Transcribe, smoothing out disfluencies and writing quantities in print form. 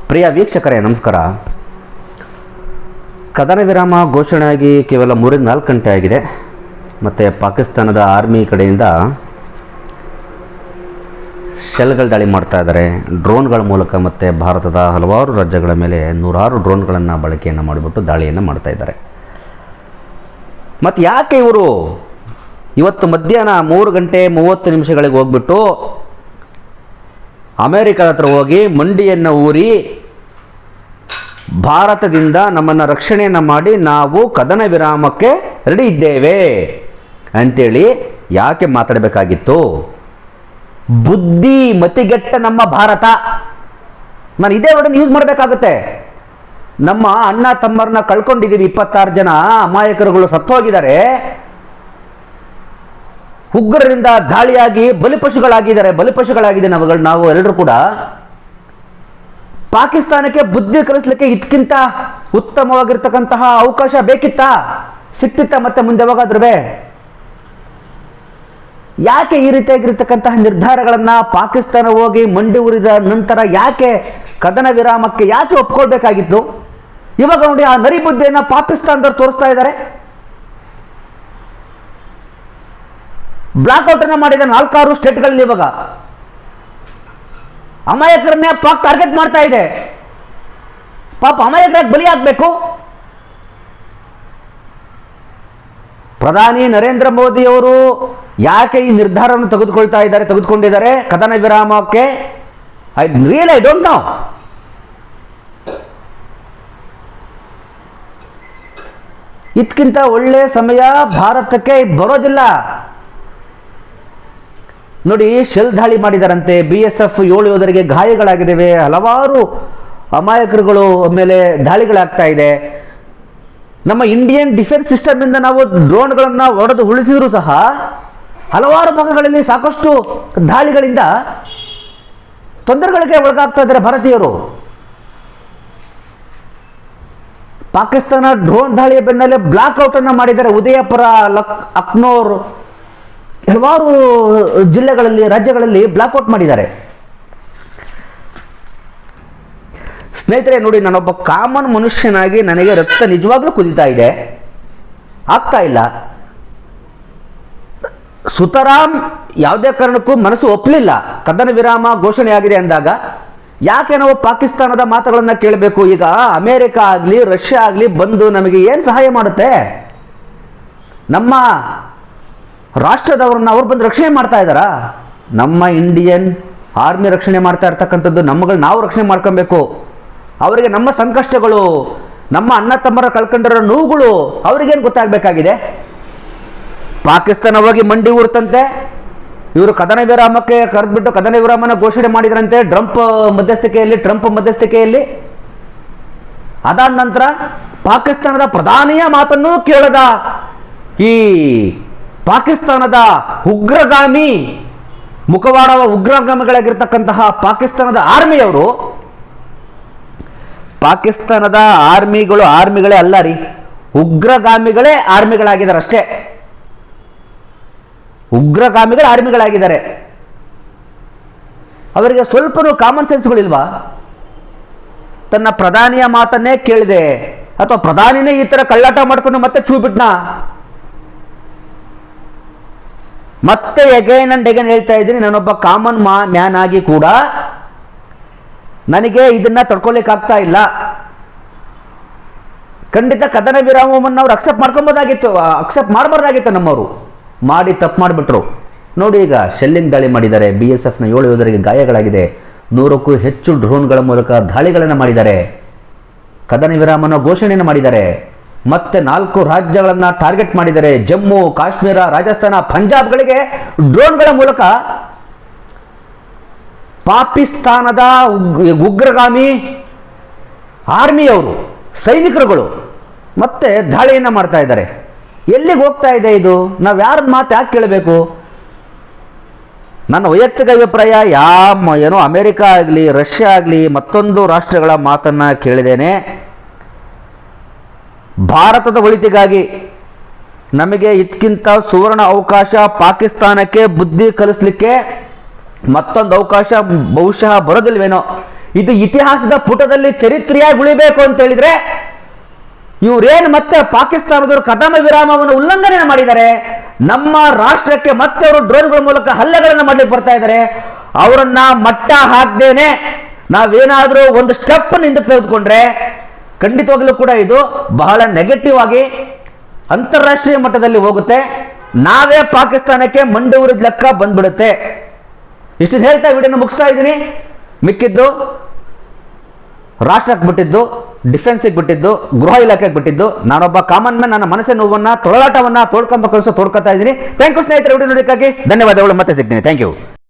ಪ್ರಿಯ ವೀಕ್ಷಕರೇ ನಮಸ್ಕಾರ. ಕದನ ವಿರಾಮ ಘೋಷಣೆಯಾಗಿ ಕೇವಲ 3-4 ಗಂಟೆ ಆಗಿದೆ. ಮತ್ತು ಪಾಕಿಸ್ತಾನದ ಆರ್ಮಿ ಕಡೆಯಿಂದ ಶೆಲ್ಗಳು ದಾಳಿ ಮಾಡ್ತಾ ಇದ್ದಾರೆ ಡ್ರೋನ್ಗಳ ಮೂಲಕ. ಮತ್ತು ಭಾರತದ ಹಲವಾರು ರಾಜ್ಯಗಳ ಮೇಲೆ 100 ಡ್ರೋನ್ಗಳನ್ನು ಬಳಕೆಯನ್ನು ಮಾಡಿಬಿಟ್ಟು ದಾಳಿಯನ್ನು ಮಾಡ್ತಾ ಇದ್ದಾರೆ. ಮತ್ತು ಯಾಕೆ ಇವರು ಇವತ್ತು ಮಧ್ಯಾಹ್ನ 3:30 ಹೋಗ್ಬಿಟ್ಟು ಅಮೇರಿಕದ ಹತ್ರ ಹೋಗಿ ಮಂಡಿಯನ್ನು ಊರಿ ಭಾರತದಿಂದ ನಮ್ಮನ್ನು ರಕ್ಷಣೆಯನ್ನು ಮಾಡಿ ನಾವು ಕದನ ವಿರಾಮಕ್ಕೆ ರೆಡಿ ಇದ್ದೇವೆ ಅಂಥೇಳಿ ಯಾಕೆ ಮಾತಾಡಬೇಕಾಗಿತ್ತು? ಬುದ್ಧಿ ಮತಿಗೆಟ್ಟ ನಮ್ಮ ಭಾರತ. ನಾನು ಇದೇ ವರ್ಡನ್ನು ಯೂಸ್ ಮಾಡಬೇಕಾಗುತ್ತೆ. ನಮ್ಮ ಅಣ್ಣ ತಮ್ಮರನ್ನ ಕಳ್ಕೊಂಡಿದ್ದೀವಿ. 26 ಜನ ಅಮಾಯಕರುಗಳು ಸತ್ತೋಗಿದ್ದಾರೆ. ಉಗ್ರರಿಂದ ದಾಳಿಯಾಗಿ ಬಲಿಪಶುಗಳಾಗಿದೆ ನಾವು ಎಲ್ಲರೂ ಕೂಡ. ಪಾಕಿಸ್ತಾನಕ್ಕೆ ಬುದ್ಧಿ ಕಲಿಸಲಿಕ್ಕೆ ಇದಕ್ಕಿಂತ ಉತ್ತಮವಾಗಿರ್ತಕ್ಕಂತಹ ಅವಕಾಶ ಬೇಕಿತ್ತಾ? ಸಿಕ್ತಿತ್ತ ಮತ್ತೆ ಮುಂದೆ ಯಾವಾಗಾದ್ರೂ? ಯಾಕೆ ಈ ರೀತಿಯಾಗಿರ್ತಕ್ಕಂತಹ ನಿರ್ಧಾರಗಳನ್ನು ಪಾಕಿಸ್ತಾನ ಹೋಗಿ ಮಂಡಿ ಊರಿದ ನಂತರ ಯಾಕೆ ಕದನ ವಿರಾಮಕ್ಕೆ ಯಾಕೆ ಒಪ್ಕೊಳ್ಬೇಕಾಗಿತ್ತು? ಇವಾಗ ನೋಡಿ ಆ ನರಿ ಬುದ್ಧಿಯನ್ನು ಪಾಕಿಸ್ತಾನದವ್ರು ತೋರಿಸ್ತಾ ಇದ್ದಾರೆ. ಬ್ಲಾಕ್ಔಟ್ ಅನ್ನ ಮಾಡಿದ 4-6 ಸ್ಟೇಟ್ಗಳಲ್ಲಿ ಇವಾಗ ಅಮಾಯಕರನ್ನೇ ಪಾಕ್ ಟಾರ್ಗೆಟ್ ಮಾಡ್ತಾ ಇದೆ. ಪಾಪ ಅಮಾಯಕರಾಗಿ ಬಲಿ ಆಗ್ಬೇಕು. ಪ್ರಧಾನಿ ನರೇಂದ್ರ ಮೋದಿ ಅವರು ಯಾಕೆ ಈ ನಿರ್ಧಾರವನ್ನು ತೆಗೆದುಕೊಂಡಿದ್ದಾರೆ ಕದನ ವಿರಾಮಕ್ಕೆ? I don't know. ಇದಕ್ಕಿಂತ ಒಳ್ಳೆ ಸಮಯ ಭಾರತಕ್ಕೆ ಬರೋದಿಲ್ಲ. ನೋಡಿ, ಶೆಲ್ ದಾಳಿ ಮಾಡಿದಾರಂತೆ. BSF 7 ಯೋಧರಿಗೆ ಗಾಯಗಳಾಗಿದ್ದಾವೆ. ಹಲವಾರು ಅಮಾಯಕರುಗಳು ಮೇಲೆ ದಾಳಿಗಳಾಗ್ತಾ ಇದೆ. ನಮ್ಮ ಇಂಡಿಯನ್ ಡಿಫೆನ್ಸ್ ಸಿಸ್ಟಮ್ ಇಂದ ನಾವು ಡ್ರೋನ್ಗಳನ್ನು ಹೊಡೆದು ಉಳಿಸಿದ್ರು ಸಹ ಹಲವಾರು ಭಾಗಗಳಲ್ಲಿ ಸಾಕಷ್ಟು ದಾಳಿಗಳಿಂದ ತೊಂದರೆಗಳಿಗೆ ಒಳಗಾಗ್ತಾ ಇದ್ದಾರೆ ಭಾರತೀಯರು. ಪಾಕಿಸ್ತಾನ ಡ್ರೋನ್ ದಾಳಿಯ ಬೆನ್ನಲ್ಲೇ ಬ್ಲಾಕ್ಔಟ್ ಅನ್ನು ಮಾಡಿದ್ದಾರೆ. ಉದಯಪುರ, ಅಕ್ನೂರ್, ಹಲವಾರು ಜಿಲ್ಲೆಗಳಲ್ಲಿ, ರಾಜ್ಯಗಳಲ್ಲಿ ಬ್ಲಾಕ್ಔಟ್ ಮಾಡಿದ್ದಾರೆ. ಸ್ನೇಹಿತರೆ ನೋಡಿ, ನಾನೊಬ್ಬ ಕಾಮನ್ ಮನುಷ್ಯನಾಗಿ ನನಗೆ ರಕ್ತ ನಿಜವಾಗ್ಲೂ ಕುದೀತಾ ಇದೆ, ಆಗ್ತಾ ಇಲ್ಲ. ಸುತರಾಮ್ ಯಾವುದೇ ಕಾರಣಕ್ಕೂ ಮನಸ್ಸು ಒಪ್ಪಲಿಲ್ಲ. ಕದನ ವಿರಾಮ ಘೋಷಣೆ ಆಗಿದೆ ಅಂದಾಗ ಯಾಕೆ ನಾವು ಪಾಕಿಸ್ತಾನದ ಮಾತುಗಳನ್ನು ಕೇಳಬೇಕು? ಈಗ ಅಮೇರಿಕ ಆಗಲಿ ರಷ್ಯಾ ಆಗಲಿ ಬಂದು ನಮಗೆ ಏನು ಸಹಾಯ ಮಾಡುತ್ತೆ? ನಮ್ಮ ರಾಷ್ಟ್ರದವ್ರನ್ನ ಅವ್ರು ಬಂದು ರಕ್ಷಣೆ ಮಾಡ್ತಾ ಇದ್ದಾರಾ? ನಮ್ಮ ಇಂಡಿಯನ್ ಆರ್ಮಿ ರಕ್ಷಣೆ ಮಾಡ್ತಾ ಇರ್ತಕ್ಕಂಥದ್ದು ನಮ್ಮಗಳು ನಾವು ರಕ್ಷಣೆ ಮಾಡ್ಕೊಬೇಕು. ಅವರಿಗೆ ನಮ್ಮ ಸಂಕಷ್ಟಗಳು, ನಮ್ಮ ಅಣ್ಣ ತಮ್ಮರ ಕಳ್ಕೊಂಡಿರೋ ನೋವುಗಳು ಅವ್ರಿಗೇನು ಗೊತ್ತಾಗಬೇಕಾಗಿದೆ? ಪಾಕಿಸ್ತಾನ ಹೋಗಿ ಮಂಡಿ ಊರ್ತಂತೆ. ಇವರು ಕದನ ವಿರಾಮಕ್ಕೆ ಕರೆದ್ಬಿಟ್ಟು ಕದನ ವಿರಾಮನ ಘೋಷಣೆ ಮಾಡಿದ್ರಂತೆ ಟ್ರಂಪ್ ಮಧ್ಯಸ್ಥಿಕೆಯಲ್ಲಿ. ಅದಾದ ನಂತರ ಪಾಕಿಸ್ತಾನದ ಪ್ರಧಾನಿಯ ಮಾತನ್ನು ಕೇಳದ ಈ ಪಾಕಿಸ್ತಾನದ ಉಗ್ರಗಾಮಿ ಮುಖವಾಡವ ಉಗ್ರಗಾಮಿಗಳಾಗಿರ್ತಕ್ಕಂತಹ ಪಾಕಿಸ್ತಾನದ ಆರ್ಮಿಯವರು, ಪಾಕಿಸ್ತಾನದ ಆರ್ಮಿಗಳೇ ಅಲ್ಲ ರೀ, ಉಗ್ರಗಾಮಿಗಳೇ ಆರ್ಮಿಗಳಾಗಿದ್ದಾರೆ ಅಷ್ಟೇ. ಉಗ್ರಗಾಮಿಗಳು ಆರ್ಮಿಗಳಾಗಿದ್ದಾರೆ. ಅವರಿಗೆ ಸ್ವಲ್ಪನೂ ಕಾಮನ್ ಸೆನ್ಸ್ಗಳಿಲ್ವಾ? ತನ್ನ ಪ್ರಧಾನಿಯ ಮಾತನ್ನೇ ಕೇಳಿದೆ ಅಥವಾ ಪ್ರಧಾನಿನೇ ಈ ತರ ಕಳ್ಳಾಟ ಮಾಡ್ಕೊಂಡು ಮತ್ತೆ ಚೂಬಿಟ್ನಾ? ಮತ್ತೆ ಎಗೈನ್ ಅಂಡ್ ಎಗೈನ್ ಹೇಳ್ತಾ ಇದ್ದೀನಿ, ನಾನೊಬ್ಬ ಕಾಮನ್ ಮ್ಯಾನ್ ಆಗಿ ಕೂಡ ನನಗೆ ಇದನ್ನ ತಡ್ಕೊಳ್ಳಿಕ್ಕೆ ಆಗ್ತಾ ಇಲ್ಲ. ಖಂಡಿತ ಕದನ ವಿರಾಮವನ್ನು ಅವ್ರು ಅಕ್ಸೆಪ್ಟ್ ಮಾಡಬಾರ್ದಾಗಿತ್ತು. ನಮ್ಮವರು ಮಾಡಿ ತಪ್ಪು ಮಾಡಿಬಿಟ್ರು. ನೋಡಿ, ಈಗ ಶೆಲ್ಲಿಂಗ್ ದಾಳಿ ಮಾಡಿದ್ದಾರೆ. BSF 7 ಯೋಧರಿಗೆ ಗಾಯಗಳಾಗಿದೆ. 100ಕ್ಕೂ ಹೆಚ್ಚು ಡ್ರೋನ್ಗಳ ಮೂಲಕ ದಾಳಿಗಳನ್ನು ಮಾಡಿದ್ದಾರೆ. ಕದನ ವಿರಾಮನ ಘೋಷಣೆಯನ್ನು ಮಾಡಿದ್ದಾರೆ. ಮತ್ತೆ 4 ರಾಜ್ಯಗಳನ್ನು ಟಾರ್ಗೆಟ್ ಮಾಡಿದ್ದಾರೆ. ಜಮ್ಮು, ಕಾಶ್ಮೀರ, ರಾಜಸ್ಥಾನ, ಪಂಜಾಬ್ಗಳಿಗೆ ಡ್ರೋನ್ಗಳ ಮೂಲಕ ಪಾಕಿಸ್ತಾನದ ಉಗ್ರಗಾಮಿ ಆರ್ಮಿಯವರು, ಸೈನಿಕರುಗಳು ಮತ್ತೆ ದಾಳಿಯನ್ನು ಮಾಡ್ತಾ ಇದ್ದಾರೆ. ಎಲ್ಲಿಗೆ ಹೋಗ್ತಾ ಇದೆ ಇದು? ನಾವು ಯಾರ ಮಾತು ಯಾಕೆ ಕೇಳಬೇಕು? ನನ್ನ ವೈಯಕ್ತಿಕ ಅಭಿಪ್ರಾಯ, ಏನೋ ಅಮೆರಿಕ ಆಗಲಿ ರಷ್ಯಾ ಆಗಲಿ ಮತ್ತೊಂದು ರಾಷ್ಟ್ರಗಳ ಮಾತನ್ನು ಕೇಳಿದ್ದೇನೆ. ಭಾರತದ ಒಳಿತಿಗಾಗಿ ನಮಗೆ ಇದಕ್ಕಿಂತ ಸುವರ್ಣ ಅವಕಾಶ ಪಾಕಿಸ್ತಾನಕ್ಕೆ ಬುದ್ಧಿ ಕಲಿಸಲಿಕ್ಕೆ ಮತ್ತೊಂದು ಅವಕಾಶ ಬಹುಶಃ ಬರೋದಿಲ್ವೇನೋ. ಇದು ಇತಿಹಾಸದ ಪುಟದಲ್ಲಿ ಚರಿತ್ರೆಯಾಗಿ ಉಳಿಬೇಕು ಅಂತ ಹೇಳಿದ್ರೆ ಇವರೇನು ಮತ್ತೆ ಪಾಕಿಸ್ತಾನದವರು ಕದಮ ವಿರಾಮವನ್ನು ಉಲ್ಲಂಘನೆ ಮಾಡಿದ್ದಾರೆ, ನಮ್ಮ ರಾಷ್ಟ್ರಕ್ಕೆ ಮತ್ತೆ ಅವರು ಡ್ರೋನ್ಗಳ ಮೂಲಕ ಹಲ್ಲೆಗಳನ್ನು ಮಾಡ್ಲಿಕ್ಕೆ ಬರ್ತಾ ಇದ್ದಾರೆ. ಅವರನ್ನ ಮಟ್ಟ ಹಾಕ್ದೇನೆ ನಾವೇನಾದ್ರೂ ಒಂದು ಸ್ಟೆಪ್ ಹಿಂದಕ್ಕೆ ತೆಗೆದುಕೊಂಡ್ರೆ ಖಂಡಿತವಾಗ್ಲೂ ಕೂಡ ಇದು ಬಹಳ ನೆಗೆಟಿವ್ ಆಗಿ ಅಂತಾರಾಷ್ಟ್ರೀಯ ಮಟ್ಟದಲ್ಲಿ ಹೋಗುತ್ತೆ. ನಾವೇ ಪಾಕಿಸ್ತಾನಕ್ಕೆ ಮಂಡಿ ಊರಿದ ಲೆಕ್ಕ ಬಂದ್ಬಿಡುತ್ತೆ. ಇಷ್ಟು ಹೇಳ್ತಾ ವಿಡಿಯೋನ ಮುಗಿಸ್ತಾ ಇದ್ದೀನಿ. ಮಿಕ್ಕಿದ್ದು ರಾಷ್ಟ್ರಕ್ಕೆ ಬಿಟ್ಟಿದ್ದು, ಡಿಫೆನ್ಸಿಗೆ ಬಿಟ್ಟಿದ್ದು, ಗೃಹ ಇಲಾಖೆಗೆ ಬಿಟ್ಟಿದ್ದು, ನಾನೊಬ್ಬ ಕಾಮನ್ ಮ್ಯಾನ್ ನನ್ನ ಮನಸ್ಸಿನ ನೋವನ್ನ ತೊಳಲಾಟವನ್ನ ತೋಡ್ಕೊಂಬ ಕೆಲಸ ತೋಡ್ಕೊತಾ ಇದ್ದೀನಿ. ಥ್ಯಾಂಕ್ ಯು ಸ್ನೇಹಿತರೆ, ವಿಡಿಯೋ ನೋಡೋದಕ್ಕಾಗಿ ಧನ್ಯವಾದಗಳು. ಮತ್ತೆ ಸಿಗ್ತೀನಿ. Thank you.